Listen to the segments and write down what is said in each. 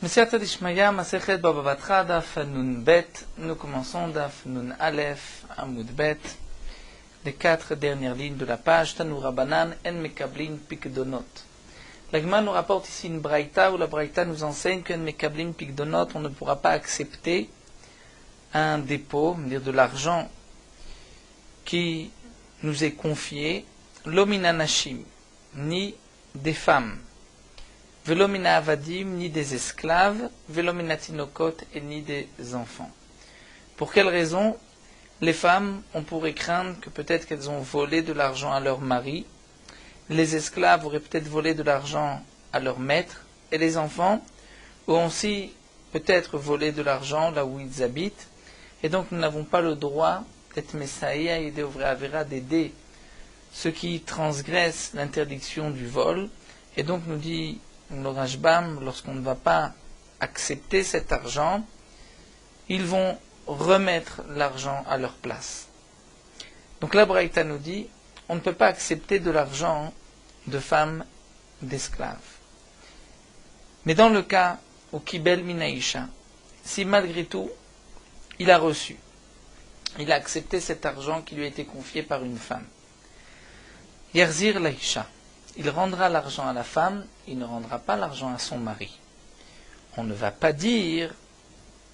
Mesiyata Dishmaya, Masechet Baba Batra, Daf Nun Bet. Nous commençons Daf Nun Aleph, Amud Bet. Les 4 dernières lignes de la page. Tanu Rabanan, En Mekablin Pikdonot. L'Agma nous rapporte ici une braïta où la braïta nous enseigne qu'en Mekablin Pikdonot, on ne pourra pas accepter un dépôt, dire de l'argent qui nous est confié, l'omina nashim, ni des femmes, velomina avadim, ni des esclaves, velomina tinokot, et ni des enfants. Pour quelle raison? Les femmes, on pourrait craindre que peut-être qu'elles ont volé de l'argent à leur mari, les esclaves auraient peut-être volé de l'argent à leur maître, et les enfants ont aussi peut-être volé de l'argent là où ils habitent, et donc nous n'avons pas le droit d'être Messaïa et d'aider ceux qui transgressent l'interdiction du vol. Et donc nous dit le Rashbam, lorsqu'on ne va pas accepter cet argent, ils vont remettre l'argent à leur place. Donc la Braïta nous dit, on ne peut pas accepter de l'argent de femmes, d'esclaves. Mais dans le cas où Kibel Minaïcha, si malgré tout, il a reçu, il a accepté cet argent qui lui a été confié par une femme. Yerzir Laïcha, il rendra l'argent à la femme, il ne rendra pas l'argent à son mari. On ne va pas dire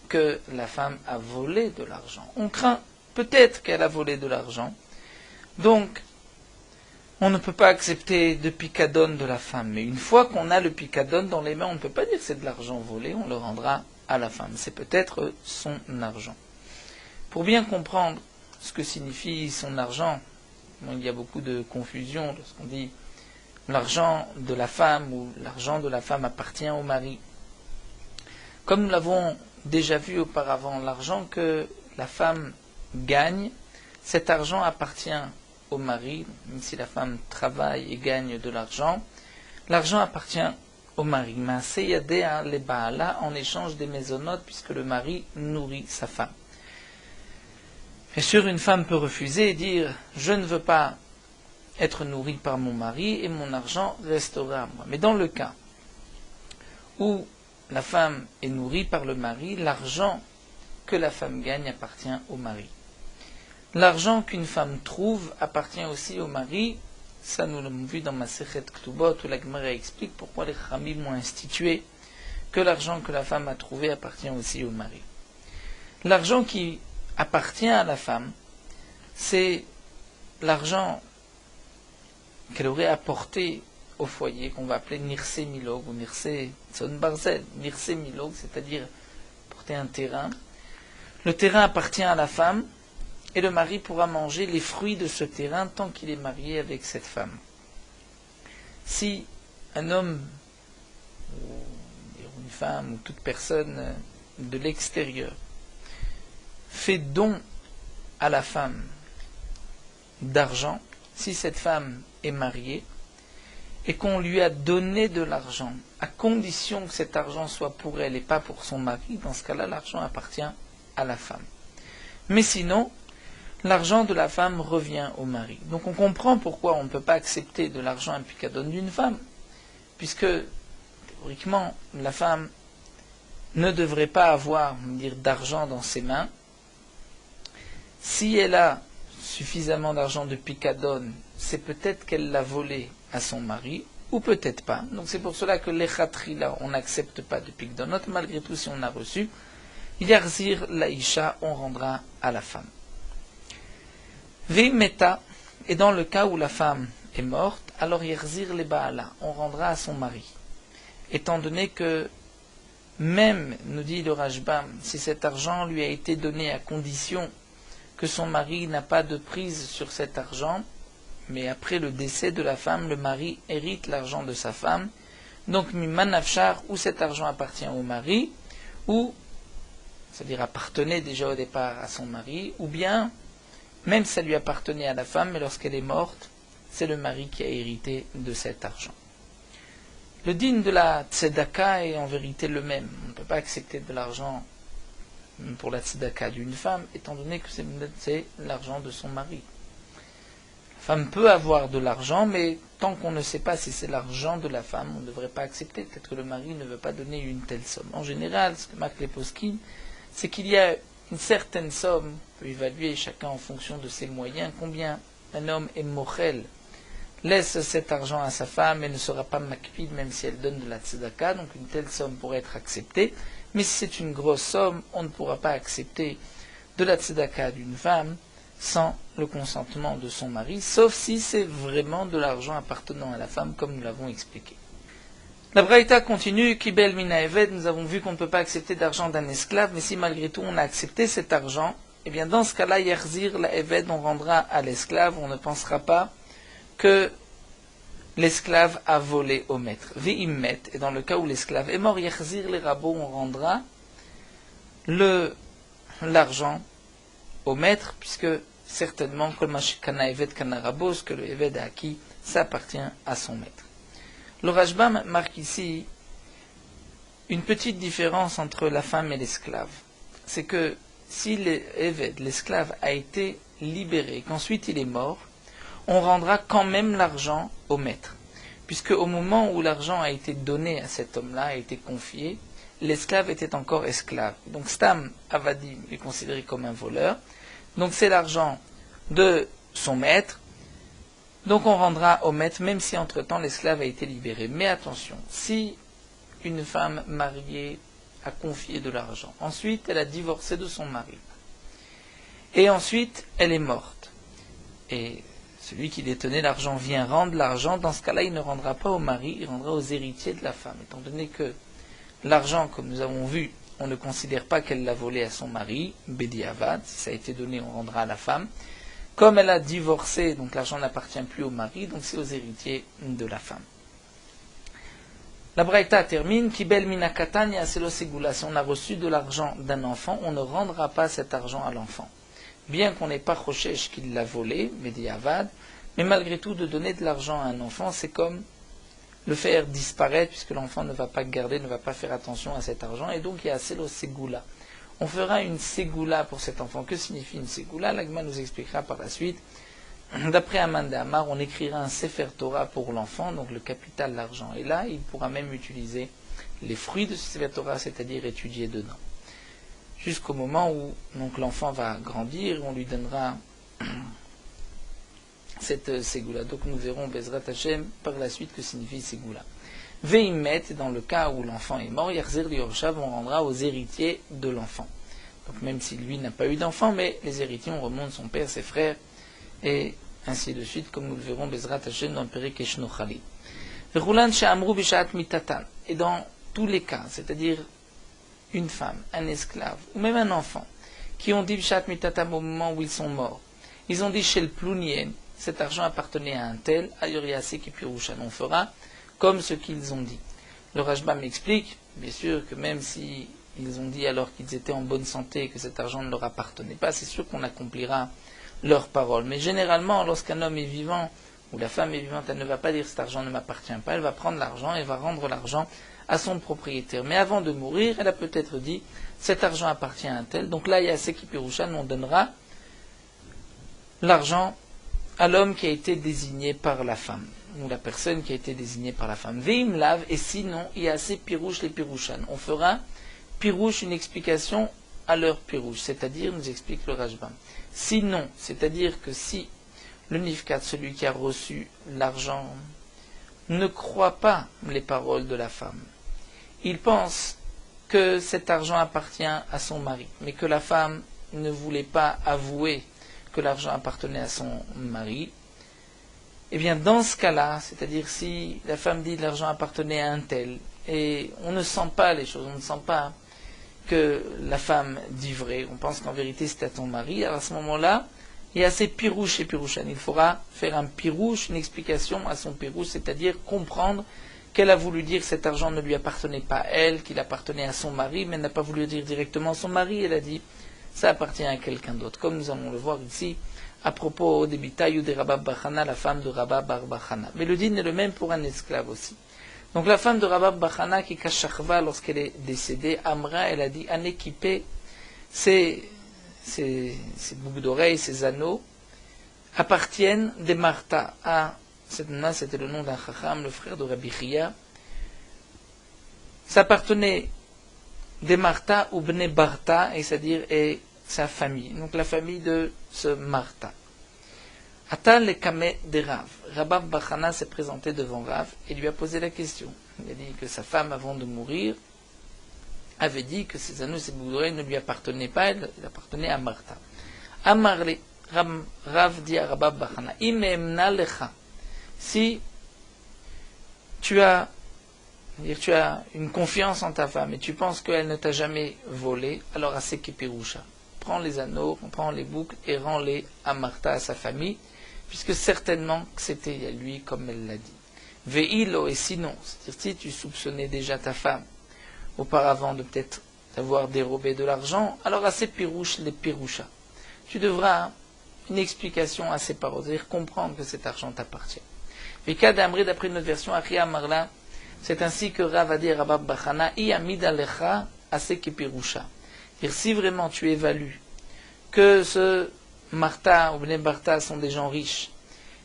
que la femme a volé de l'argent. On craint peut-être qu'elle a volé de l'argent. Donc, on ne peut pas accepter de picadone de la femme. Mais une fois qu'on a le picadone dans les mains, on ne peut pas dire que c'est de l'argent volé, on le rendra à la femme. C'est peut-être son argent. Pour bien comprendre ce que signifie son argent, il y a beaucoup de confusion lorsqu'on dit l'argent de la femme ou l'argent de la femme appartient au mari. Comme nous l'avons déjà vu auparavant, l'argent que la femme gagne, cet argent appartient au mari, même si la femme travaille et gagne de l'argent, l'argent appartient au mari. En échange des mésonotes, puisque le mari nourrit sa femme. Bien sûr, une femme peut refuser et dire « je ne veux pas être nourrie par mon mari et mon argent restera à moi ». Mais dans le cas où la femme est nourrie par le mari, l'argent que la femme gagne appartient au mari. L'argent qu'une femme trouve appartient aussi au mari. Ça, nous l'avons vu dans Masechet Ktubot, où la Gemara explique pourquoi les Khamim ont institué que l'argent que la femme a trouvé appartient aussi au mari. L'argent qui appartient à la femme, c'est l'argent qu'elle aurait apporté au foyer, qu'on va appeler Nirse Milog, ou Nirse Tzon Barzel, Nirse Milog, c'est-à-dire porter un terrain. Le terrain appartient à la femme, et le mari pourra manger les fruits de ce terrain tant qu'il est marié avec cette femme. Si un homme, ou une femme, ou toute personne de l'extérieur, fait don à la femme d'argent, si cette femme est mariée, et qu'on lui a donné de l'argent, à condition que cet argent soit pour elle et pas pour son mari, dans ce cas-là, l'argent appartient à la femme. Mais sinon, l'argent de la femme revient au mari. Donc on comprend pourquoi on ne peut pas accepter de l'argent un picadone d'une femme, puisque, théoriquement, la femme ne devrait pas avoir, d'argent dans ses mains. Si elle a suffisamment d'argent de picadone, c'est peut-être qu'elle l'a volé à son mari, ou peut-être pas. Donc c'est pour cela que l'echatrila, on n'accepte pas de picadone. Malgré tout, si on a reçu, yarzir laïcha, on rendra à la femme. Vimeta, et dans le cas où la femme est morte, alors yarzir les baala, on rendra à son mari. Étant donné que, même, nous dit le Rashbam, si cet argent lui a été donné à condition que son mari n'a pas de prise sur cet argent, mais après le décès de la femme, le mari hérite l'argent de sa femme. Donc, mimanafchar, où cet argent appartient au mari, ou, c'est-à-dire appartenait déjà au départ à son mari, ou bien, même ça lui appartenait à la femme, mais lorsqu'elle est morte, c'est le mari qui a hérité de cet argent. Le digne de la tzedaka est en vérité le même. On ne peut pas accepter de l'argent pour la tzedaka d'une femme, étant donné que c'est l'argent de son mari. La femme peut avoir de l'argent, mais tant qu'on ne sait pas si c'est l'argent de la femme, on ne devrait pas accepter. Peut-être que le mari ne veut pas donner une telle somme. En général, ce que marquent les poskim, c'est qu'il y a une certaine somme, on peut évaluer chacun en fonction de ses moyens, combien un homme est mochel, laisse cet argent à sa femme et ne sera pas makpid même si elle donne de la tzedaka, donc une telle somme pourrait être acceptée. Mais si c'est une grosse somme, on ne pourra pas accepter de la tzedaka d'une femme sans le consentement de son mari, sauf si c'est vraiment de l'argent appartenant à la femme, comme nous l'avons expliqué. La Braïta continue, Kibel mina eved, nous avons vu qu'on ne peut pas accepter d'argent d'un esclave, mais si malgré tout on a accepté cet argent, eh bien dans ce cas-là, yerzir la eved, on rendra à l'esclave, on ne pensera pas que l'esclave a volé au maître. Ve'immet, et dans le cas où l'esclave est mort, yerzir les rabots, on rendra l'argent au maître, puisque certainement, kana eved kana rabo, ce que le eved a acquis, ça appartient à son maître. Le Rashbam marque ici une petite différence entre la femme et l'esclave. C'est que si l'esclave a été libéré, qu'ensuite il est mort, on rendra quand même l'argent au maître. Puisque au moment où l'argent a été donné à cet homme-là, a été confié, l'esclave était encore esclave. Donc Stam Avadim est considéré comme un voleur. Donc c'est l'argent de son maître. Donc on rendra au maître, même si entre-temps l'esclave a été libéré. Mais attention, si une femme mariée a confié de l'argent, ensuite elle a divorcé de son mari, et ensuite elle est morte, et celui qui détenait l'argent vient rendre l'argent, dans ce cas-là il ne rendra pas au mari, il rendra aux héritiers de la femme, étant donné que l'argent, comme nous avons vu, on ne considère pas qu'elle l'a volé à son mari, Bedi Avad, si ça a été donné on rendra à la femme. Comme elle a divorcé, donc l'argent n'appartient plus au mari, donc c'est aux héritiers de la femme. La Braïta termine, Kibel mina katanya selo segula. Si on a reçu de l'argent d'un enfant, on ne rendra pas cet argent à l'enfant. Bien qu'on n'ait pas chochesh qu'il l'a volé, Bedi Avad, mais malgré tout, de donner de l'argent à un enfant, c'est comme le faire disparaître, puisque l'enfant ne va pas garder, ne va pas faire attention à cet argent, et donc il y a selo segula. On fera une ségoula pour cet enfant. Que signifie une ségoula? L'Agma nous expliquera par la suite. D'après Aman de Amar, on écrira un Sefer Torah pour l'enfant, donc le capital, l'argent. Et là, il pourra même utiliser les fruits de ce Sefer Torah, c'est-à-dire étudier dedans. Jusqu'au moment où donc, l'enfant va grandir, on lui donnera cette ségoula. Donc nous verrons Bezrat Hashem par la suite que signifie ségoula. Veimmet, dans le cas où l'enfant est mort, Yerzir Liorchav, on rendra aux héritiers de l'enfant. Donc même si lui n'a pas eu d'enfant, mais les héritiers, on remonte son père, ses frères, et ainsi de suite, comme nous le verrons, Bezrat Hashem dans le Perek Eshnochali. Vechulan she'amru bishat mitatan. Et dans tous les cas, c'est-à-dire une femme, un esclave, ou même un enfant, qui ont dit bishat mitatam au moment où ils sont morts, ils ont dit chez le plounien, cet argent appartenait à un tel, ayoriase qui pirushan, on fera comme ce qu'ils ont dit. Le Rashbam explique, bien sûr, que même si ils ont dit alors qu'ils étaient en bonne santé, que cet argent ne leur appartenait pas, c'est sûr qu'on accomplira leurs paroles. Mais généralement, lorsqu'un homme est vivant, ou la femme est vivante, elle ne va pas dire cet argent ne m'appartient pas, elle va prendre l'argent et va rendre l'argent à son propriétaire. Mais avant de mourir, elle a peut-être dit, cet argent appartient à un tel, donc là, il y a Seki Pirushan, on donnera l'argent à l'homme qui a été désigné par la femme, ou la personne qui a été désignée par la femme. Veim lave, et sinon, il y a assez pirouche les pirouchan. On fera pirouche une explication à leur pirouche, c'est-à-dire, nous explique le Rashbam. Sinon, c'est-à-dire que si le nifkat, celui qui a reçu l'argent, ne croit pas les paroles de la femme, il pense que cet argent appartient à son mari, mais que la femme ne voulait pas avouer que l'argent appartenait à son mari, eh bien dans ce cas-là, c'est-à-dire si la femme dit que l'argent appartenait à un tel, et on ne sent pas les choses, on ne sent pas que la femme dit vrai, on pense qu'en vérité c'était à ton mari, alors à ce moment-là, il y a assez pirouche et pirouchan. Il faudra faire un pirouche, une explication à son pirouche, c'est-à-dire comprendre qu'elle a voulu dire que cet argent ne lui appartenait pas à elle, qu'il appartenait à son mari, mais elle n'a pas voulu dire directement à son mari, elle a dit ça appartient à quelqu'un d'autre, comme nous allons le voir ici à propos des Bitayu de Rabba Bachana, la femme de Rabba Bar Bachana. Mais le din est le même pour un esclave aussi. Donc la femme de Rabba Bachana qui kashachva lorsqu'elle est décédée, Amra, elle a dit en équiper ses boucles d'oreilles, ses anneaux, appartiennent des Martha à cette nana, c'était le nom d'un Chacham, le frère de Rabbi Chia. Ça appartenait des Martha ou Bnei Barta, et c'est-à-dire et sa famille. Donc la famille de ce Martha. Atal le Kameh de Rav. Rabbi Bachana s'est présenté devant Rav et lui a posé la question. Il a dit que sa femme, avant de mourir, avait dit que ses anneaux et ses boucles d'oreilles ne lui appartenaient pas, il appartenait à Martha. Amarle, Rav dit à Rabbi Bachana, Imemna lecha. Si tu as une confiance en ta femme et tu penses qu'elle ne t'a jamais volé, alors à Sekepirusha. Prends les anneaux, prends les boucles et rends-les à Martha, à sa famille, puisque certainement que c'était à lui comme elle l'a dit. Ve'ilo, et sinon, c'est-à-dire si tu soupçonnais déjà ta femme auparavant de peut-être d'avoir dérobé de l'argent, alors à Sepirouche les Pirusha. Tu devras une explication à ces paroles, c'est-à-dire comprendre que cet argent t'appartient. Vika d'Amri, d'après notre version, Achia Marla, c'est ainsi que Rav a dit à Rabbi Bachana, Iyamid alecha asekepirusha. C'est-à-dire, si vraiment tu évalues que ce Martha ou Bnei Barta sont des gens riches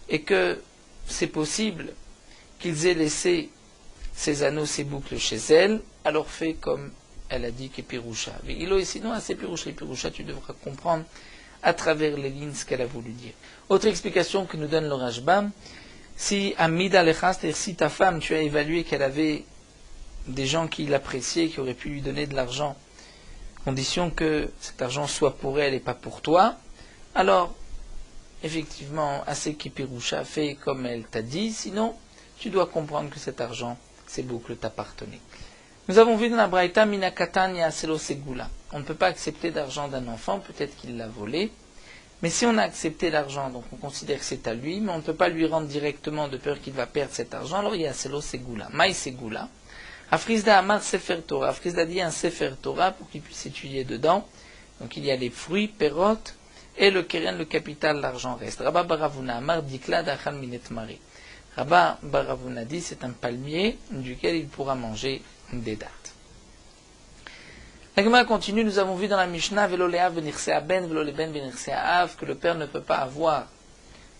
et que c'est possible qu'ils aient laissé ces anneaux, ces boucles chez elle, alors fais comme elle a dit Kepirusha. Mais il et sinon, à ces Pirusha, tu devras comprendre à travers les lignes ce qu'elle a voulu dire. Autre explication que nous donne le Rashbam, si Amida Lecha, c'est-à-dire si ta femme, tu as évalué qu'elle avait des gens qui l'appréciaient, qui auraient pu lui donner de l'argent, condition que cet argent soit pour elle et pas pour toi, alors, effectivement, assez Kipirusha, fais comme elle t'a dit, sinon, tu dois comprendre que cet argent, ces boucles t'appartenaient. Nous avons vu dans la Braïta, Minakatanya Selo Segula. On ne peut pas accepter d'argent d'un enfant, peut-être qu'il l'a volé, mais si on a accepté l'argent, donc on considère que c'est à lui, mais on ne peut pas lui rendre directement de peur qu'il va perdre cet argent, alors il y a Selo Segula. Maï Segula. Afrizda Amar Sefer Torah. Afrizda dit un Sefer Torah pour qu'il puisse étudier dedans. Donc il y a les fruits, perot, et le keren, le capital, l'argent reste. Rabba Baravuna Amar Dikla Dachal Minet Mari. Rabba Baravuna dit c'est un palmier duquel il pourra manger des dattes. La Gemara continue, nous avons vu dans la Mishnah Velo le'av benirsea ben, velo leben benirsea av, que le père ne peut pas avoir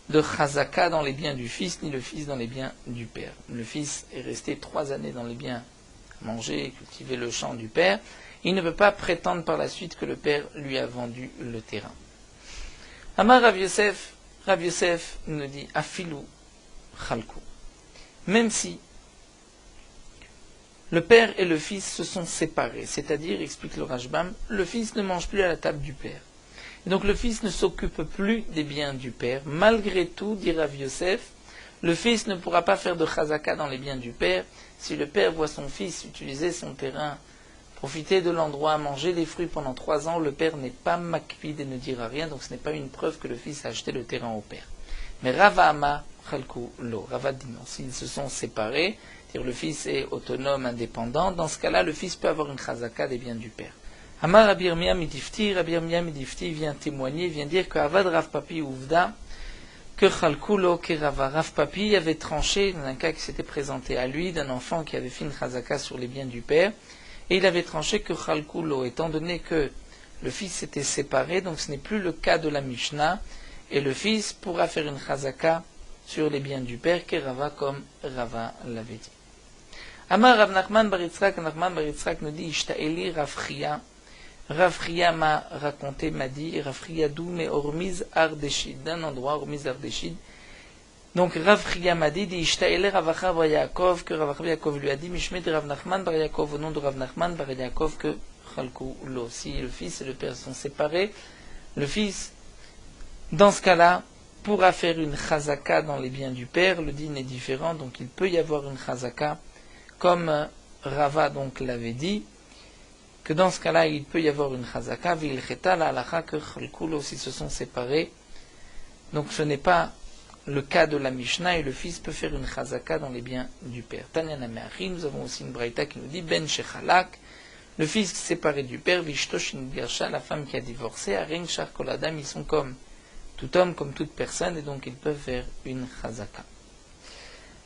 de chazaka dans les biens du fils, ni le fils dans les biens du père. Le fils est resté 3 années dans les biens, manger, cultiver le champ du père. Il ne peut pas prétendre par la suite que le père lui a vendu le terrain. Amar Rav Yosef nous dit Afilu chalku. Même si le père et le fils se sont séparés, c'est-à-dire, explique le Rashbam, le fils ne mange plus à la table du père. Et donc le fils ne s'occupe plus des biens du père. Malgré tout, dit Rav Yosef, le fils ne pourra pas faire de chazaka dans les biens du père. Si le père voit son fils utiliser son terrain, profiter de l'endroit, manger les fruits pendant 3 ans, le père n'est pas makpid et ne dira rien, donc ce n'est pas une preuve que le fils a acheté le terrain au père. Mais Rava Ama Chalku Lo, Rava dit non, s'ils se sont séparés, c'est-à-dire le fils est autonome, indépendant, dans ce cas-là, le fils peut avoir une chazaka des biens du père. Amar Rabbi Yirmiyah Midifti vient témoigner, vient dire que Avad Rav Papi Ouvda, que Chalkulo Kerava. Rav Papi avait tranché dans un cas qui s'était présenté à lui, d'un enfant qui avait fait une chazaka sur les biens du père, et il avait tranché que Chalkulo, étant donné que le fils s'était séparé, donc ce n'est plus le cas de la Mishnah, et le fils pourra faire une chazaka sur les biens du père, Kerava comme Rava l'avait dit. Amar Rav Nachman bar Yitzchak nous dit Ishta'eli Rav Chia. Rav Chia m'a raconté, m'a dit, Rav Chia d'où mais Ormiz Ardeshid, d'un endroit, Ormiz Ardeshid. Donc Rav Chia m'a dit, Ishta'eli Rav Acha bar Yaakov, que Rav Acha Yaakov lui a dit, Mishmet Rav Nachman bar Yaakov, au nom de Rav Nachman bar Yaakov, que Chalku Lo. Si le fils et le père sont séparés, le fils, dans ce cas-là, pourra faire une chazaka dans les biens du père. Le din est différent, donc il peut y avoir une chazaka, comme Rava donc l'avait dit, que dans ce cas-là, il peut y avoir une chazaka, vilcheta la halacha que chalkulo s'ils se sont séparés. Donc ce n'est pas le cas de la Mishnah, et le fils peut faire une chazaka dans les biens du père. Tanya Nameachi, nous avons aussi une braïta qui nous dit, ben shechalak, le fils séparé du père, vishtoshin birsha, la femme qui a divorcé, arin shar koladam, ils sont comme tout homme, comme toute personne, et donc ils peuvent faire une chazaka.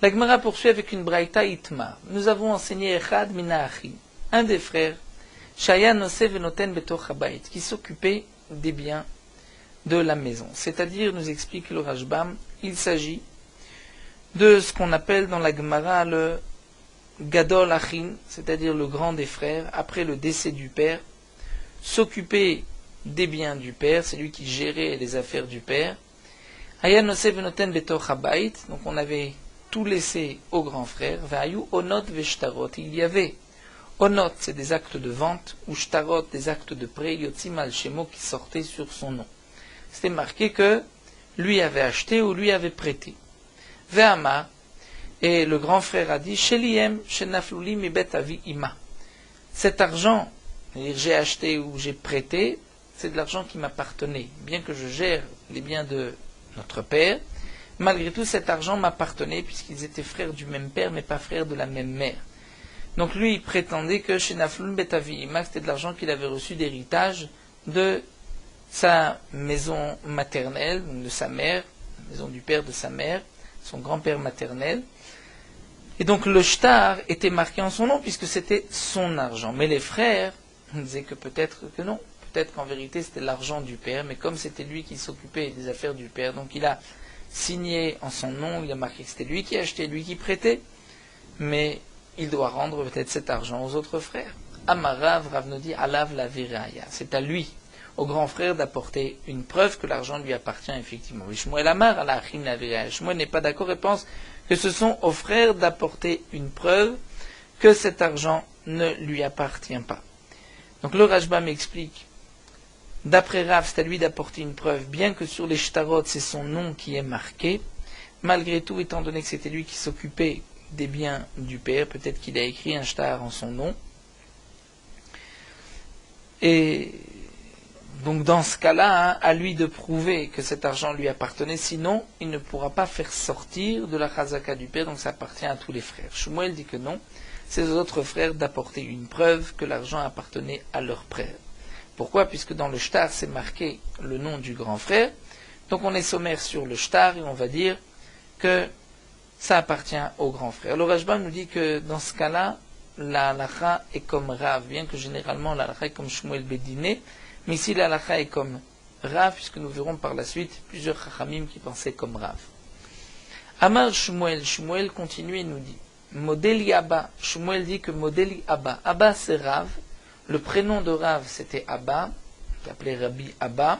La Gemara poursuit avec une braïta itmar. Nous avons enseigné Echad Minaachi, un des frères, Shaya Noseh Venoten Betoch Habayit, qui s'occupait des biens de la maison. C'est-à-dire, nous explique le Rashbam, il s'agit de ce qu'on appelle dans la Gemara le Gadol Achin, c'est-à-dire le grand des frères, après le décès du père, s'occuper des biens du père, c'est lui qui gérait les affaires du père. Donc on avait tout laissé au grand frère. Il y avait onot, c'est des actes de vente, ou shtarot, des actes de prêt, yotzim al shemo, qui sortaient sur son nom. C'était marqué que lui avait acheté ou lui avait prêté. Ve'ama, et le grand frère a dit, Sheliem, shenafluli mi bet avi ima. Cet argent, c'est-à-dire j'ai acheté ou j'ai prêté, c'est de l'argent qui m'appartenait. Bien que je gère les biens de notre père, malgré tout cet argent m'appartenait puisqu'ils étaient frères du même père mais pas frères de la même mère. Donc lui il prétendait que chez Naflun Betavi Ima, c'était de l'argent qu'il avait reçu d'héritage de sa maison maternelle, de sa mère, la maison du père de sa mère, son grand-père maternel. Et donc le shtar était marqué en son nom puisque c'était son argent. Mais les frères disaient que peut-être que non. Peut-être qu'en vérité c'était l'argent du père, mais comme c'était lui qui s'occupait des affaires du père, donc il a signé en son nom, il a marqué que c'était lui qui achetait, lui qui prêtait, mais il doit rendre peut-être cet argent aux autres frères. Amarav, Rav nous dit, Alav la viraya. C'est à lui, au grand frère, d'apporter une preuve que l'argent lui appartient effectivement. Shmuel Amar, Alachim la viraya. Shmuel n'est pas d'accord et pense que ce sont aux frères d'apporter une preuve que cet argent ne lui appartient pas. Donc le Rashbam m'explique. D'après Rav, c'est à lui d'apporter une preuve, bien que sur les shtarot, c'est son nom qui est marqué. Malgré tout, étant donné que c'était lui qui s'occupait des biens du père, peut-être qu'il a écrit un shtar en son nom. Et donc dans ce cas-là, à lui de prouver que cet argent lui appartenait, sinon il ne pourra pas faire sortir de la chazaka du père, donc ça appartient à tous les frères. Shmuel dit que non, c'est aux autres frères d'apporter une preuve que l'argent appartenait à leur frère. Pourquoi? Puisque dans le shtar, c'est marqué le nom du grand frère. Donc on est sommaire sur le shtar et on va dire que ça appartient au grand frère. Le Rashbam nous dit que dans ce cas-là, la halacha est comme Rav, bien que généralement la halacha est comme Shmuel Bediné, mais ici la halacha est comme Rav, puisque nous verrons par la suite plusieurs chachamim qui pensaient comme Rav. Amar Shmuel, Shmuel continue et nous dit, Modeli Abba, Shmuel dit que Modeli Abba, Abba c'est Rav, le prénom de Rav, c'était Abba, qui appelait Rabbi Abba.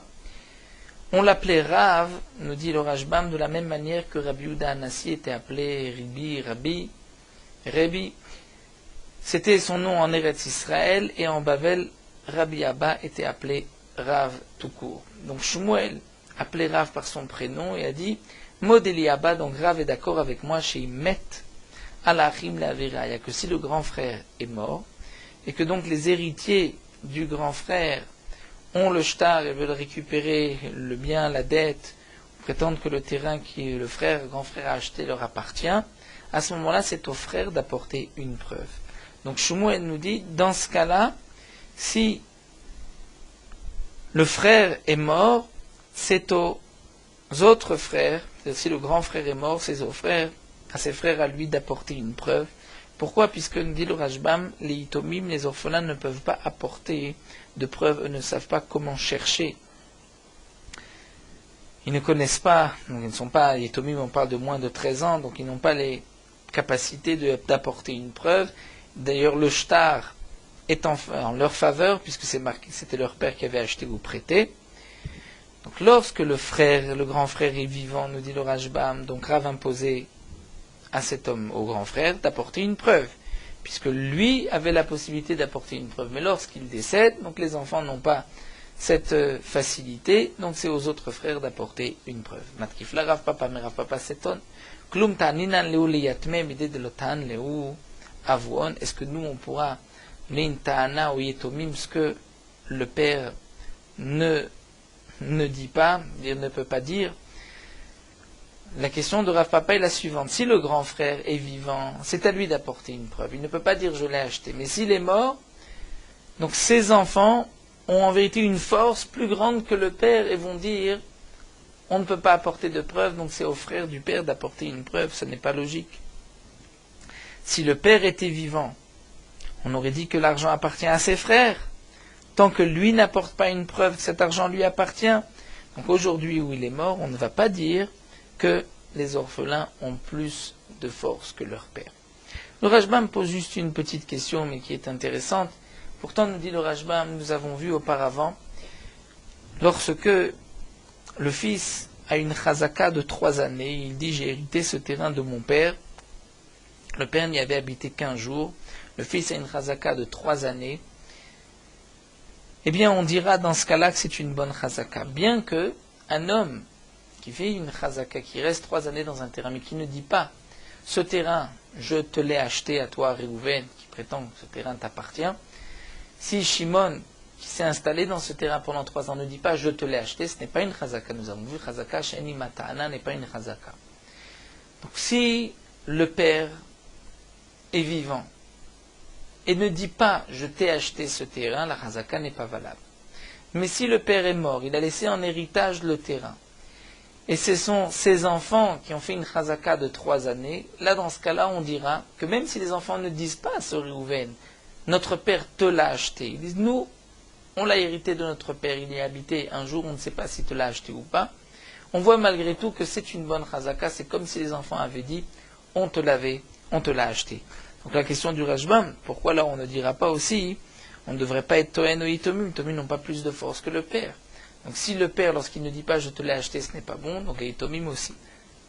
On l'appelait Rav, nous dit le Rashbam, de la même manière que Rabbi Yehuda Anassi était appelé Ribi, Rabbi, Rebi. C'était son nom en Eretz Israël, et en Bavel, Rabbi Abba était appelé Rav tout court. Donc Shmuel appelait Rav par son prénom et a dit Modeli Abba, donc Rav est d'accord avec moi chez Met, Alachim la Viraya, que si le grand frère est mort, et que donc les héritiers du grand frère ont le shtar et veulent récupérer le bien, la dette, prétendent que le terrain que le grand frère a acheté leur appartient, à ce moment-là, c'est au frère d'apporter une preuve. Donc Shmuel nous dit, dans ce cas-là, si le frère est mort, c'est aux autres frères, si le grand frère est mort, c'est aux frères, à ses frères à lui d'apporter une preuve. Pourquoi? Puisque, nous dit le Rashbam, les itomim, les orphelins ne peuvent pas apporter de preuves, eux ne savent pas comment chercher. Ils ne connaissent pas, donc ils ne sont pas, les itomim, on parle de moins de 13 ans, donc ils n'ont pas les capacités d'apporter une preuve. D'ailleurs, le shtar est en leur faveur, puisque c'est marqué que c'était leur père qui avait acheté ou prêté. Donc lorsque le grand frère est vivant, nous dit le Rashbam, donc Rav imposait à cet homme, au grand frère, d'apporter une preuve, puisque lui avait la possibilité d'apporter une preuve. Mais lorsqu'il décède, donc les enfants n'ont pas cette facilité, donc c'est aux autres frères d'apporter une preuve. Matkifla Rav Papa, mais Rav Papa s'étonne. Klum ta'ninan leu leyatme midé de l'otan leu avouon. Est-ce que nous on pourra lin ta'ana ou yetomim, ce que le père ne dit pas, ne peut pas dire? La question de Rav Papa est la suivante. Si le grand frère est vivant, c'est à lui d'apporter une preuve. Il ne peut pas dire je l'ai acheté. Mais s'il est mort, donc ses enfants ont en vérité une force plus grande que le père et vont dire on ne peut pas apporter de preuve, donc c'est au frère du père d'apporter une preuve. Ce n'est pas logique. Si le père était vivant, on aurait dit que l'argent appartient à ses frères. Tant que lui n'apporte pas une preuve que cet argent lui appartient, Donc aujourd'hui où il est mort, on ne va pas dire que les orphelins ont plus de force que leur père. Le Rashbam pose juste une petite question, mais qui est intéressante. Pourtant, nous dit le Rashbam, nous avons vu auparavant, lorsque le fils a une chazaka de 3 années, il dit « J'ai hérité ce terrain de mon père ». Le père n'y avait habité qu'15 jours. Le fils a une chazaka de 3 années. Eh bien, on dira dans ce cas-là que c'est une bonne chazaka. Bien que un homme qui fait une chazaka, qui reste 3 années dans un terrain, mais qui ne dit pas « Ce terrain, je te l'ai acheté à toi, Réhouven, qui prétend que ce terrain t'appartient ». Si Shimon, qui s'est installé dans ce terrain pendant 3 ans, ne dit pas « Je te l'ai acheté », ce n'est pas une chazaka. Nous avons vu chazaka, sheni mata'ana n'est pas une chazaka. Donc si le père est vivant et ne dit pas « je t'ai acheté ce terrain », la chazaka n'est pas valable. Mais si le père est mort, il a laissé en héritage le terrain, et ce sont ses enfants qui ont fait une chazaka de 3 années, là dans ce cas-là on dira que même si les enfants ne disent pas à ce Réhouven « notre père te l'a acheté », ils disent « nous, on l'a hérité de notre père, il y a habité un jour, on ne sait pas s'il te l'a acheté ou pas », on voit malgré tout que c'est une bonne chazaka, c'est comme si les enfants avaient dit « on te l'a acheté ». Donc la question du Rashbam, pourquoi là on ne dira pas aussi, on ne devrait pas être Toen ou Yitomim, Yitomim n'ont pas plus de force que le père. Donc si le père, lorsqu'il ne dit pas je te l'ai acheté, ce n'est pas bon, donc les Yitomim aussi.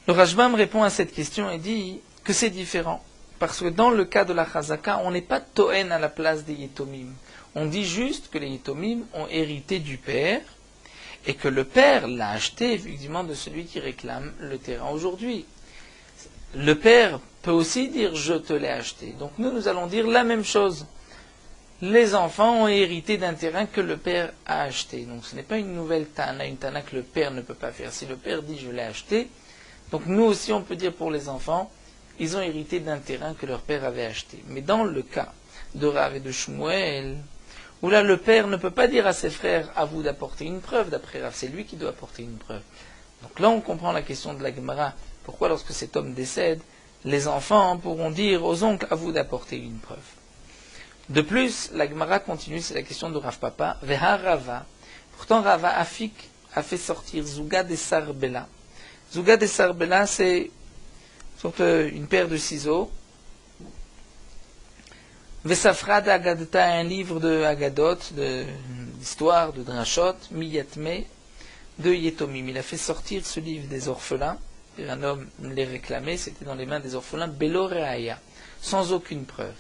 Le Rashbam répond à cette question et dit que c'est différent. Parce que dans le cas de la Chazaka, on n'est pas Toen à la place des Yitomim. On dit juste que les Yitomim ont hérité du père et que le père l'a acheté effectivement de celui qui réclame le terrain aujourd'hui. Le père peut aussi dire « je te l'ai acheté ». Donc nous allons dire la même chose. Les enfants ont hérité d'un terrain que le père a acheté. Donc ce n'est pas une nouvelle tana, une tana que le père ne peut pas faire. Si le père dit « je l'ai acheté », donc nous aussi on peut dire pour les enfants, ils ont hérité d'un terrain que leur père avait acheté. Mais dans le cas de Rav et de Shmuel, où là le père ne peut pas dire à ses frères « à vous d'apporter une preuve », d'après Rav, c'est lui qui doit apporter une preuve. Donc là on comprend la question de la Gemara. Pourquoi lorsque cet homme décède, les enfants pourront dire aux oncles à vous d'apporter une preuve. De plus, la Gemara continue, c'est la question de Rav Papa, Veha Rava. Pourtant Rava Afik a fait sortir Zuga de Sarbela. Zuga de Sarbela, c'est une paire de ciseaux. Vesafra de Agadota, un livre de Agadot, d'histoire, de Drashot, Miyatme, de Yetomim. Il a fait sortir ce livre des orphelins. Un homme les réclamait, c'était dans les mains des orphelins, Belo Reaya, sans aucune preuve.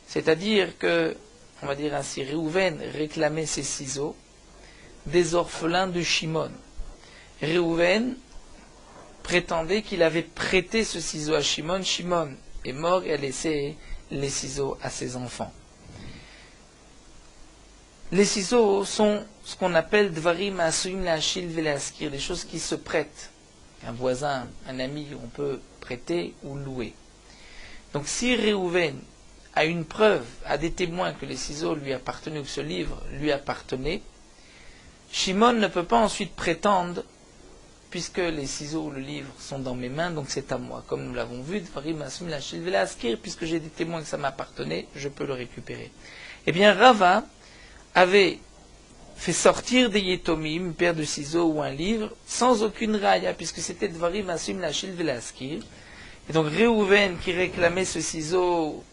C'est-à-dire que, on va dire ainsi, Réhouven réclamait ses ciseaux des orphelins de Shimon. Réhouven prétendait qu'il avait prêté ce ciseau à Shimon. Shimon est mort et a laissé les ciseaux à ses enfants. Les ciseaux sont ce qu'on appelle Dvarim Asuim Lachil Velaskir, des choses qui se prêtent. Un voisin, un ami, on peut prêter ou louer. Donc si Réhouven a une preuve, a des témoins que les ciseaux lui appartenaient ou que ce livre lui appartenait, Shimon ne peut pas ensuite prétendre, puisque les ciseaux ou le livre sont dans mes mains, donc c'est à moi. Comme nous l'avons vu, puisque j'ai des témoins que ça m'appartenait, je peux le récupérer. Eh bien, Rava avait fait sortir des Yetomim, une paire de ciseaux ou un livre, sans aucune raya, puisque c'était Dvarim Asim Lachil Velaskir. Et donc Réhouven, qui réclamait ces ciseaux,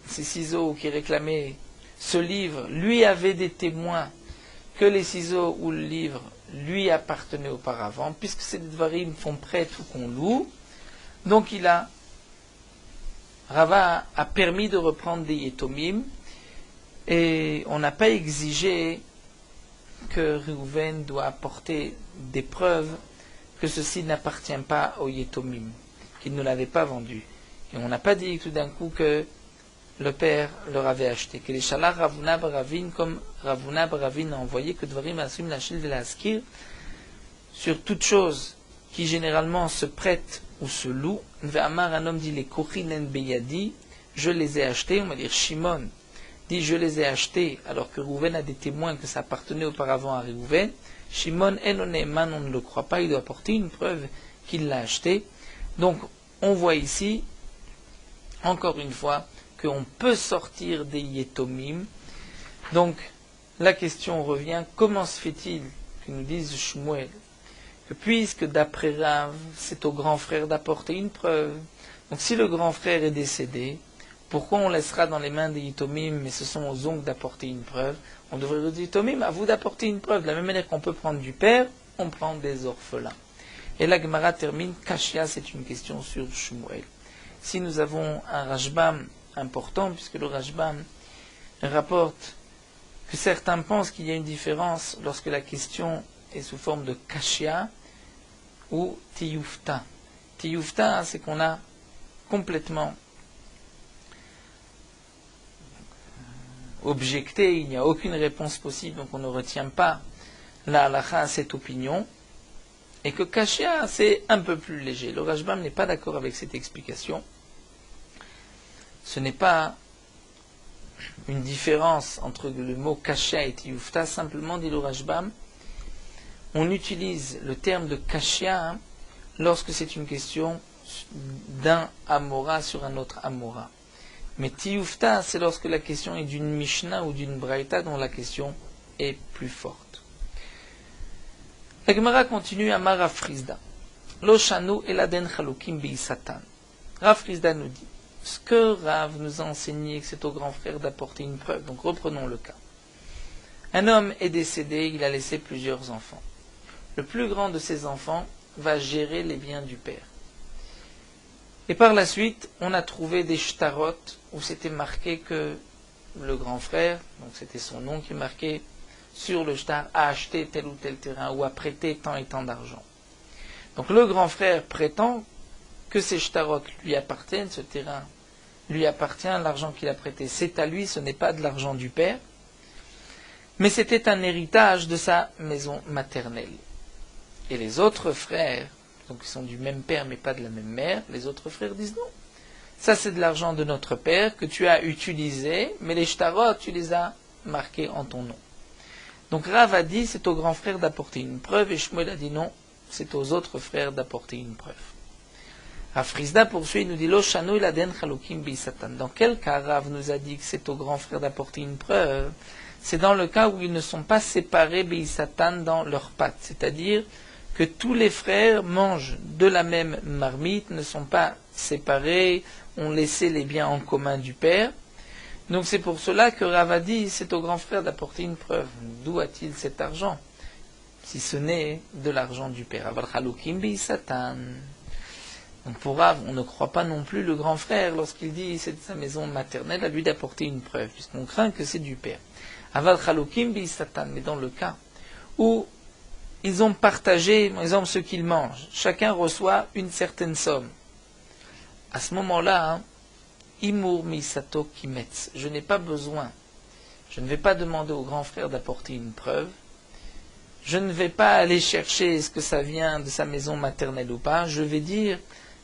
qui réclamait ce livre, lui avait des témoins que les ciseaux ou le livre lui appartenaient auparavant, puisque ces Dvarim font prête ou qu'on loue. Donc Rava a permis de reprendre des Yetomim, et on n'a pas exigé que Réhouven doit apporter des preuves que ceci n'appartient pas au Yetomim, qu'il ne l'avait pas vendu. Et on n'a pas dit tout d'un coup que le père leur avait acheté. Que les Shalar Ravuna Baravin, comme Ravuna Baravin a envoyé que Dvarim Asum Lachil Velaskir, sur toute chose qui généralement se prête ou se loue, Ve'amar, un homme dit les Kochinen Beyadi, je les ai achetés, on va dire Shimon dit je les ai achetés, alors que Réhouven a des témoins que ça appartenait auparavant à Réhouven. Shimon Enoneman, on ne le croit pas, il doit apporter une preuve qu'il l'a acheté. Donc on voit ici, encore une fois, qu'on peut sortir des Yetomim. Donc la question revient, comment se fait-il que nous dise Shmuel que puisque d'après Rav, c'est au grand frère d'apporter une preuve, donc si le grand frère est décédé, pourquoi on laissera dans les mains des Yitomim, mais ce sont aux oncles d'apporter une preuve? On devrait dire Yitomim, à vous d'apporter une preuve. De la même manière qu'on peut prendre du père, on prend des orphelins. Et la Gemara termine, Kashia, c'est une question sur Shmuel. Si nous avons un Rashbam important, puisque le Rashbam rapporte que certains pensent qu'il y a une différence lorsque la question est sous forme de Kashia ou Tiyufta. Tiyufta, c'est qu'on a complètement objecté, il n'y a aucune réponse possible, donc on ne retient pas la halakha à cette opinion, et que Kashia, c'est un peu plus léger. Le Rashbam n'est pas d'accord avec cette explication. Ce n'est pas une différence entre le mot Kashia et Tiyufta, simplement, dit le Rashbam, on utilise le terme de Kashia lorsque c'est une question d'un Amora sur un autre Amora. Mais Tiyufta, c'est lorsque la question est d'une Mishnah ou d'une Braïta dont la question est plus forte. La Gemara continue à Rav Frisda. Lo shanu eladen chalukim bi'isatan. Rav Frisda nous dit, ce que Rav nous a enseigné, que c'est au grand frère d'apporter une preuve. Donc reprenons le cas. Un homme est décédé, il a laissé plusieurs enfants. Le plus grand de ses enfants va gérer les biens du père. Et par la suite, on a trouvé des shtarot où c'était marqué que le grand frère, donc c'était son nom qui est marqué sur le shtar, a acheté tel ou tel terrain ou a prêté tant et tant d'argent. Donc le grand frère prétend que ces shtarot lui appartiennent, ce terrain lui appartient, l'argent qu'il a prêté c'est à lui, ce n'est pas de l'argent du père, mais c'était un héritage de sa maison maternelle. Et les autres frères, donc ils sont du même père mais pas de la même mère, les autres frères disent non. Ça c'est de l'argent de notre père que tu as utilisé, mais les shtarot tu les as marqués en ton nom. Donc Rav a dit c'est au grand frère d'apporter une preuve et Shmuel a dit non, c'est aux autres frères d'apporter une preuve. Rav Frisda poursuit, il nous dit Lo shanu eladen chalukim bi'isatan. Dans quel cas Rav nous a dit que c'est au grand frère d'apporter une preuve? C'est dans le cas où ils ne sont pas séparés bi'isatan dans leurs pattes, c'est-à-dire que tous les frères mangent de la même marmite, ne sont pas séparés, ont laissé les biens en commun du père. Donc c'est pour cela que Rav a dit, c'est au grand frère d'apporter une preuve. D'où a-t-il cet argent, si ce n'est de l'argent du père? Aval chalukim bi'isatan. Donc pour Rav, on ne croit pas non plus le grand frère lorsqu'il dit c'est de sa maison maternelle, à lui d'apporter une preuve, puisqu'on craint que c'est du père. Aval chalukim bi'isatan, mais dans le cas où ils ont partagé, par exemple, ce qu'ils mangent. Chacun reçoit une certaine somme. À ce moment-là, Imur misato kimetz. Je n'ai pas besoin. Je ne vais pas demander au grand frère d'apporter une preuve. Je ne vais pas aller chercher est-ce que ça vient de sa maison maternelle ou pas. Je vais dire,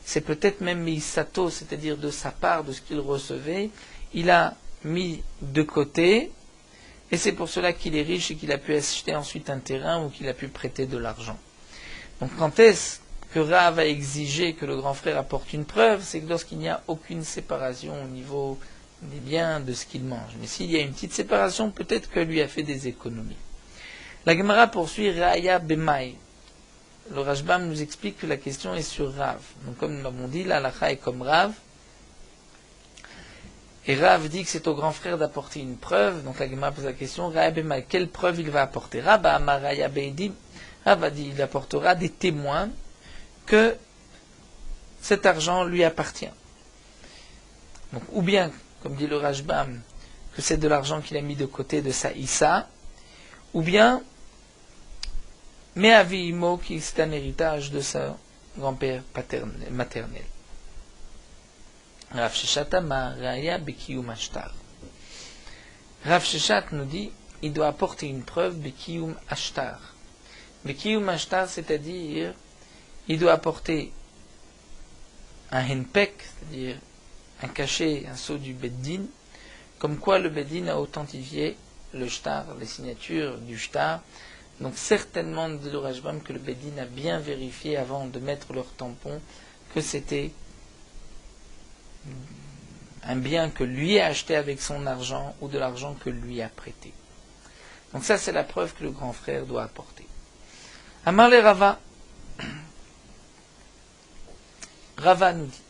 c'est peut-être même misato, c'est-à-dire de sa part, de ce qu'il recevait. Il a mis de côté. Et c'est pour cela qu'il est riche et qu'il a pu acheter ensuite un terrain ou qu'il a pu prêter de l'argent. Donc quand est-ce que Rav a exigé que le grand frère apporte une preuve? C'est que lorsqu'il n'y a aucune séparation au niveau des biens, de ce qu'il mange. Mais s'il y a une petite séparation, peut-être que lui a fait des économies. La Gemara poursuit Raya Bemai. Le Rashbam nous explique que la question est sur Rav. Donc comme nous l'avons dit, la halakha est comme Rav. Et Rav dit que c'est au grand frère d'apporter une preuve. Donc la Gemara pose la question, quelle preuve il va apporter? Rav a dit il apportera des témoins que cet argent lui appartient. Donc, ou bien, comme dit le Rashbam, que c'est de l'argent qu'il a mis de côté de sa Issa, ou bien, Me'aviimo, qui c'est un héritage de son grand-père maternel. Rav Sheshat Amar Raya Bekiyum Ashtar. Rav Sheshat nous dit, il doit apporter une preuve Bekiyum Ashtar. Bekiyum Ashtar, c'est-à-dire, il doit apporter un henpek, c'est-à-dire un cachet, un sceau du Beddin, comme quoi le Beddin a authentifié le shtar, les signatures du shtar. Donc certainement, dit le Rashbam, que le Beddin a bien vérifié avant de mettre leur tampon que c'était un bien que lui a acheté avec son argent ou de l'argent que lui a prêté. Donc ça c'est la preuve que le grand frère doit apporter. Amar le Rava, Rava nous dit,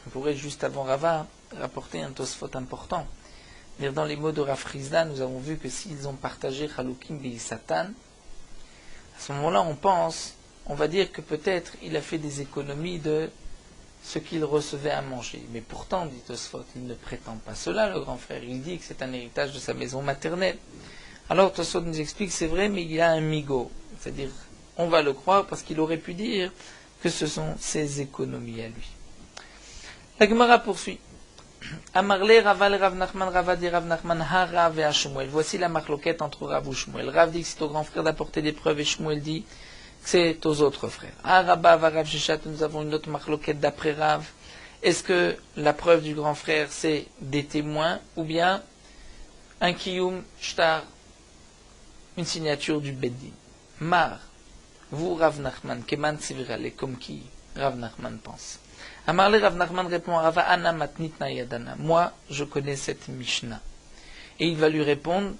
on pourrait juste avant Rava rapporter un Tosfot important. Dans les mots de Rav Chizda, nous avons vu que s'ils ont partagé Chalukim Satan, à ce moment-là on va dire que peut-être il a fait des économies de ce qu'il recevait à manger. Mais pourtant, dit Tosfot, il ne prétend pas cela, le grand frère. Il dit que c'est un héritage de sa maison maternelle. Alors Tosfot nous explique, c'est vrai, mais il y a un migo. C'est-à-dire, on va le croire parce qu'il aurait pu dire que ce sont ses économies à lui. La Gemara poursuit. Amarle Rava le Rav Nachman, Rava dit Rav Nachman, ha Rav et Shmuel. Voici la marloquette entre Rav ou Shmuel. Rav dit que c'est au grand frère d'apporter des preuves et Shmuel dit que c'est aux autres frères. Ah Rabba va Rav Sheshat, nous avons une autre marloquette d'après Rav. Est-ce que la preuve du grand frère c'est des témoins ou bien un kiyum shtar, une signature du Beddin? Mar, vous Rav Nachman, keman tsivirale, comme qui Rav Nachman pense. Amarle Rav Nachman répond à Rava, Anna matnitna yadana. Moi, je connais cette Mishnah. Et il va lui répondre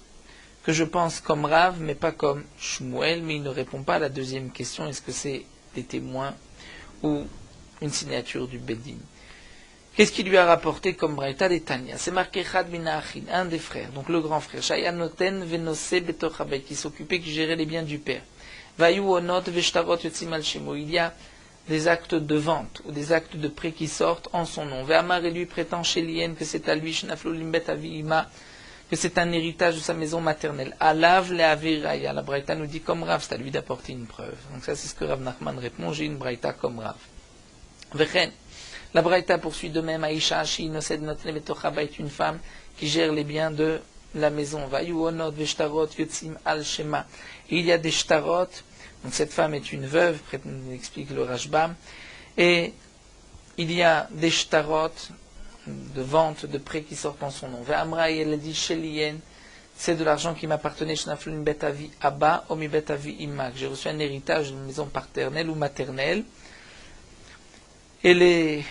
que je pense comme Rav, mais pas comme Shmuel, mais il ne répond pas à la deuxième question, est-ce que c'est des témoins ou une signature du Beddin? Qu'est-ce qu'il lui a rapporté comme Braïta des Tanya? C'est marqué Chad Minachin, un des frères, donc le grand frère, Shayanoten Venose Betochabet, qui s'occupait, qui gérait les biens du père. Vayu Onot Veshtarot Yotzim al Shemo. Il y a des actes de vente ou des actes de prêt qui sortent en son nom. Ve'amar, et lui prétend chez Lien que c'est à lui, Shnaflo Limbet Avima, que c'est un héritage de sa maison maternelle. Alav le Aviraya. La Braïta nous dit comme Rav, c'est à lui d'apporter une preuve. Donc ça c'est ce que Rav Nachman répond, j'ai une Braïta comme Rav. Vechen. La Braïta poursuit de même, Aïcha Ashi Nosed Notne Betochaba est une femme qui gère les biens de la maison. Vayu Onot Veshtarot Yotzim al Shema. Il y a des shtarot. Donc cette femme est une veuve, explique le Rashbam, et il y a des shtarot de vente, de prêt qui sortent en son nom. Ve'amra, elle dit Shelien, c'est de l'argent qui m'appartenait, Shnaflun betavi abba, omi betavi imak. J'ai reçu un héritage d'une maison paternelle ou maternelle. Et les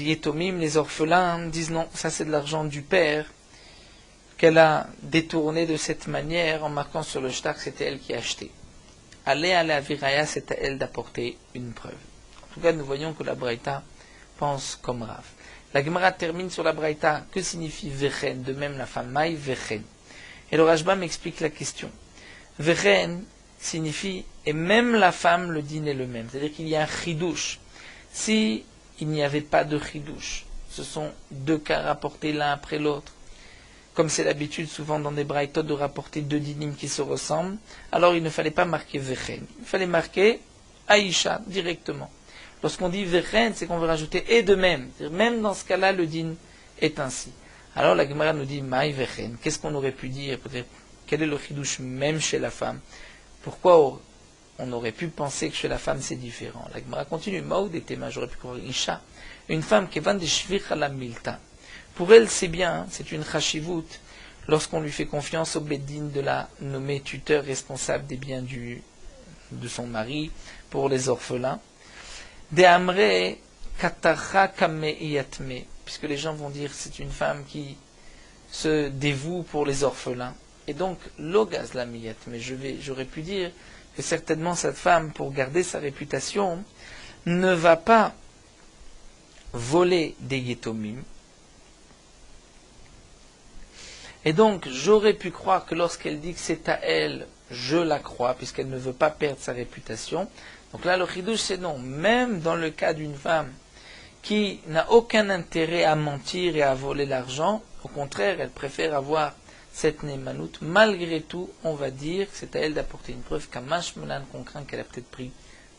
yétomim, les orphelins, disent non, ça c'est de l'argent du père, qu'elle a détourné de cette manière en marquant sur le shtar que c'était elle qui a acheté. Aller à la viraya, c'est à elle d'apporter une preuve. En tout cas, nous voyons que la Braïta pense comme Rav. La Gemara termine sur la Braïta. Que signifie vechen? De même la femme maï vechen. Et le Rashbam explique la question. Vechen signifie, et même la femme, le din est le même. C'est-à-dire qu'il y a un chidouche. Si il n'y avait pas de chidouche, ce sont deux cas rapportés l'un après l'autre, comme c'est l'habitude souvent dans des braïtot de rapporter deux dinim qui se ressemblent, alors il ne fallait pas marquer vechen. Il fallait marquer Aïcha directement. Lorsqu'on dit vechen, c'est qu'on veut rajouter et de même. Même dans ce cas-là, le din est ainsi. Alors la Gemara nous dit maï vechen. Qu'est-ce qu'on aurait pu dire? Peut-être quel est le chidouche même chez la femme? Pourquoi on aurait pu penser que chez la femme c'est différent? La Gemara continue. Maoud était j'aurais pu croire Isha, une femme qui vend des shvich à la milta. Pour elle, c'est bien, c'est une chashivut, lorsqu'on lui fait confiance au beddin de la nommer tuteur responsable des biens de son mari pour les orphelins. De amre katacha kame iyatme, puisque les gens vont dire c'est une femme qui se dévoue pour les orphelins. Et donc, logaz la miyatme, j'aurais pu dire que certainement cette femme, pour garder sa réputation, ne va pas voler des yétomim. Et donc, j'aurais pu croire que lorsqu'elle dit que c'est à elle, je la crois, puisqu'elle ne veut pas perdre sa réputation. Donc là, le chidouche, c'est non. Même dans le cas d'une femme qui n'a aucun intérêt à mentir et à voler l'argent, au contraire, elle préfère avoir cette némanout. Malgré tout, on va dire que c'est à elle d'apporter une preuve qu'Amash Melan qu'on craint qu'elle a peut-être pris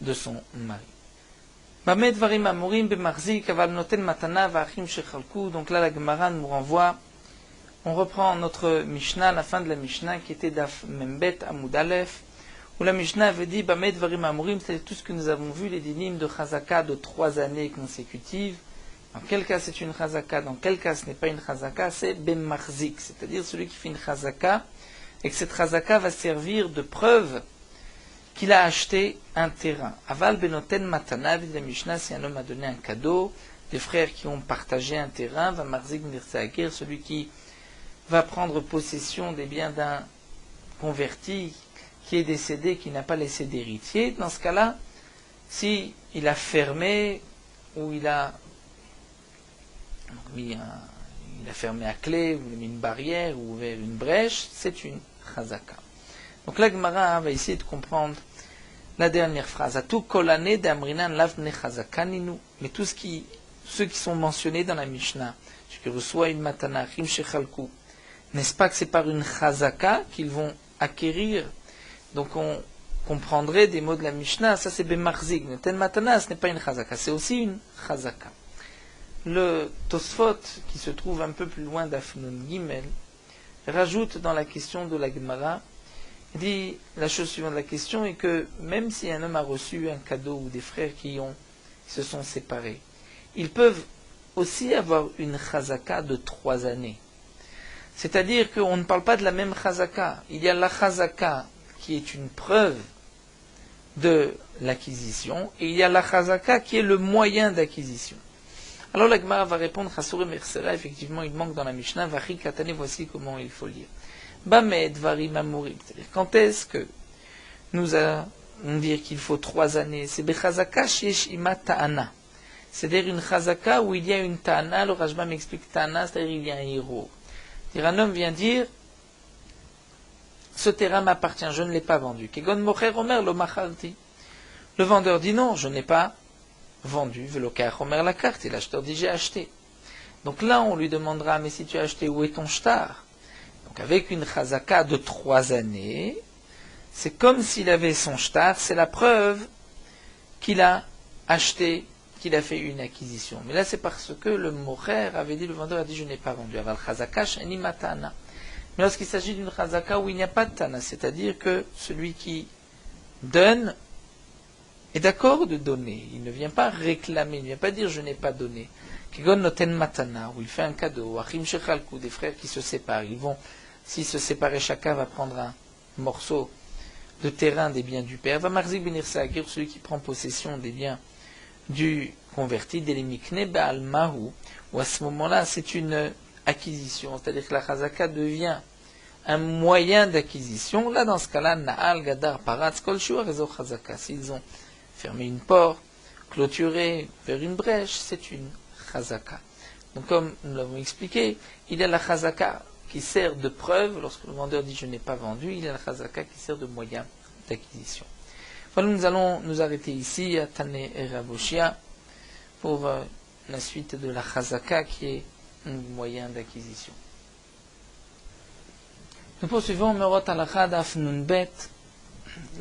de son mari. Donc là, la Gemara nous renvoie. On reprend notre Mishnah, la fin de la Mishnah, qui était Daf Membet Amoud Aleph, où la Mishnah avait dit Bamed Varim Amurim, c'est tout ce que nous avons vu, les dinim de Chazaka de 3 années consécutives. Dans quel cas c'est une Chazaka, dans quel cas ce n'est pas une Chazaka, c'est Ben Marzik, c'est-à-dire celui qui fait une Chazaka, et que cette Chazaka va servir de preuve qu'il a acheté un terrain. Aval Benoten Matana, dit la Mishnah, si un homme a donné un cadeau, des frères qui ont partagé un terrain, va Marzik Nirseakir, celui qui va prendre possession des biens d'un converti qui est décédé, qui n'a pas laissé d'héritier. Dans ce cas-là, si il a fermé où il a fermé à clé, ou il a mis une barrière, ou ouvert une brèche, c'est une chazaka. Donc la Gemara va essayer de comprendre la dernière phrase. Atu kolane d'amrinan lavne chazakaninu. Mais ceux qui sont mentionnés dans la Mishnah, ceux qui reçoivent une matana, chim shechalku, n'est-ce pas que c'est par une chazaka qu'ils vont acquérir? Donc on comprendrait des mots de la Mishnah, ça c'est bemarzik. Neten matana, ce n'est pas une chazaka, c'est aussi une chazaka. Le Tosfot, qui se trouve un peu plus loin d'Afnun Gimel, rajoute dans la question de la Gemara, il dit la chose suivante de la question est que même si un homme a reçu un cadeau ou des frères qui se sont séparés, ils peuvent aussi avoir une chazaka de 3 années. C'est-à-dire qu'on ne parle pas de la même chazaka. Il y a la chazaka qui est une preuve de l'acquisition et il y a la chazaka qui est le moyen d'acquisition. Alors la Gemara va répondre Chassuré Mersera, effectivement il manque dans la Mishnah, Vachi Katane, voici comment il faut lire. Bamed Varim Amorim, c'est-à-dire quand est-ce que nous allons dire qu'il faut 3 années? C'est Bechazaka Shesh Ima Ta'ana. C'est-à-dire une chazaka où il y a une ta'ana, le Rajba m'explique ta'ana, c'est-à-dire il y a un héros. Un homme vient dire ce terrain m'appartient, je ne l'ai pas vendu. Kegon Mocher Omer lo macharti. Le vendeur dit non, je n'ai pas vendu. Velokar Omer la carte, et l'acheteur dit j'ai acheté. Donc là on lui demandera mais si tu as acheté, où est ton shtar? Donc avec une chazaka de 3 années, c'est comme s'il avait son shtar, c'est la preuve qu'il a acheté, qu'il a fait une acquisition. Mais là, c'est parce que le mocher avait dit, le vendeur a dit, je n'ai pas vendu. Aval chazaka sheni matana. Mais lorsqu'il s'agit d'une chazaka où il n'y a pas de tana, c'est-à-dire que celui qui donne est d'accord de donner. Il ne vient pas réclamer, il ne vient pas dire, je n'ai pas donné. Kegon noten matana, où il fait un cadeau. Achim shechalku, des frères qui se séparent. Ils vont, s'ils se séparent, chacun va prendre un morceau de terrain des biens du père. Va marzik benir sa'agir, celui qui prend possession des biens du converti, d'Elimikne Baal Mahu, où à ce moment-là, c'est une acquisition, c'est-à-dire que la chazaka devient un moyen d'acquisition. Là, dans ce cas-là, Na'al, Gadar, Paratz, Kol Shua, Rezo Chazaka. S'ils ont fermé une porte, clôturé vers une brèche, c'est une chazaka. Donc, comme nous l'avons expliqué, il y a la chazaka qui sert de preuve, lorsque le vendeur dit je n'ai pas vendu, il y a la chazaka qui sert de moyen d'acquisition. Voilà, nous allons nous arrêter ici à Tane et Raboshia pour la suite de la chazaka qui est un moyen d'acquisition. Nous poursuivons Merot Halakha Daf Nun Bet.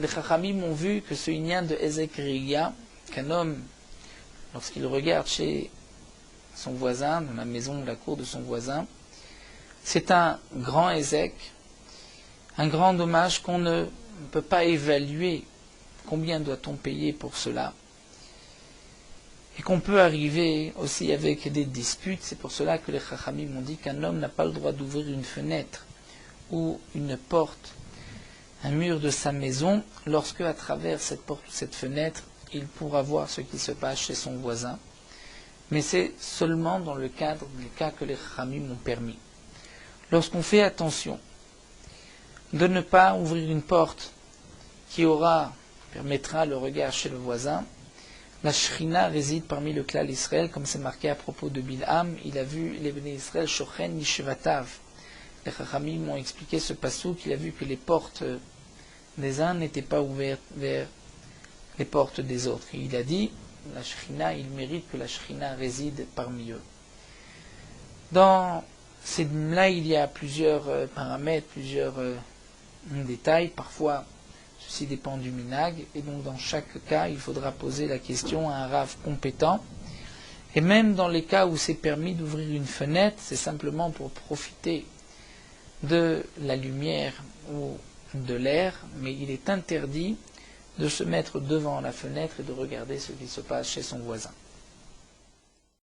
Les Chachamim ont vu que ce inyan de Ezek Riya, qu'un homme, lorsqu'il regarde chez son voisin, dans la maison ou la cour de son voisin, c'est un grand Ezek, un grand dommage qu'on ne peut pas évaluer. Combien doit-on payer pour cela? Et qu'on peut arriver aussi avec des disputes. C'est pour cela que les Chachamim ont dit qu'un homme n'a pas le droit d'ouvrir une fenêtre ou une porte, un mur de sa maison, lorsque à travers cette porte ou cette fenêtre, il pourra voir ce qui se passe chez son voisin. Mais c'est seulement dans le cadre du cas que les Chachamim ont permis. Lorsqu'on fait attention de ne pas ouvrir une porte qui permettra le regard chez le voisin, la Shrina réside parmi le clan d'Israël, comme c'est marqué à propos de Bilham, il a vu les Bnei Israël Shochen Nishvatav. Les Chachamim ont expliqué ce passou qu'il a vu que les portes des uns n'étaient pas ouvertes vers les portes des autres. Et il a dit, la Shrina, il mérite que la Shrina réside parmi eux. Dans ces dîmes-là, il y a plusieurs paramètres, plusieurs détails, parfois ceci dépend du minag, et donc dans chaque cas, il faudra poser la question à un rav compétent. Et même dans les cas où c'est permis d'ouvrir une fenêtre, c'est simplement pour profiter de la lumière ou de l'air, mais il est interdit de se mettre devant la fenêtre et de regarder ce qui se passe chez son voisin.